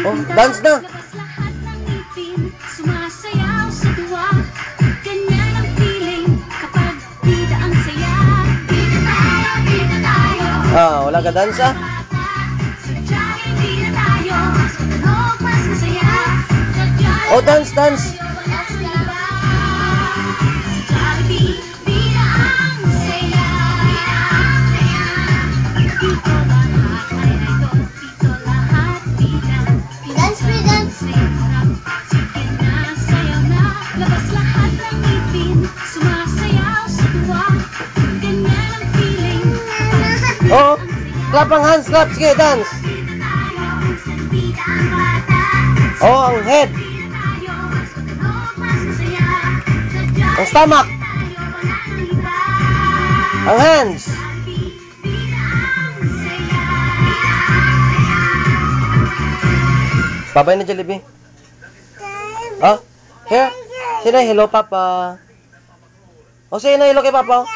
Oh, dance na. Sumasayaw sa duwa. Ganyan ang feeling kapag bida ang saya. Bida tayo, bida tayo. Ah, wala ka dansa? Sadyang hindi na tayo. Mas matunog, mas masaya. Oh, dance, dance. Bida ang saya. Dito lahat ay idol. Dito lahat bida. Dance, free dance. Sige na, sayaw na. Labas lahat ng ngipin. Sumasayaw sa tuwa. Ganyan ang feeling. Oh, clap ang hands, clap. Sige, dance. Oh, ang head. Ang stomach. Ang hands. Babay na Jollibee. Oh, here. Say na hello, Papa. Oh, say na hello kay Papa.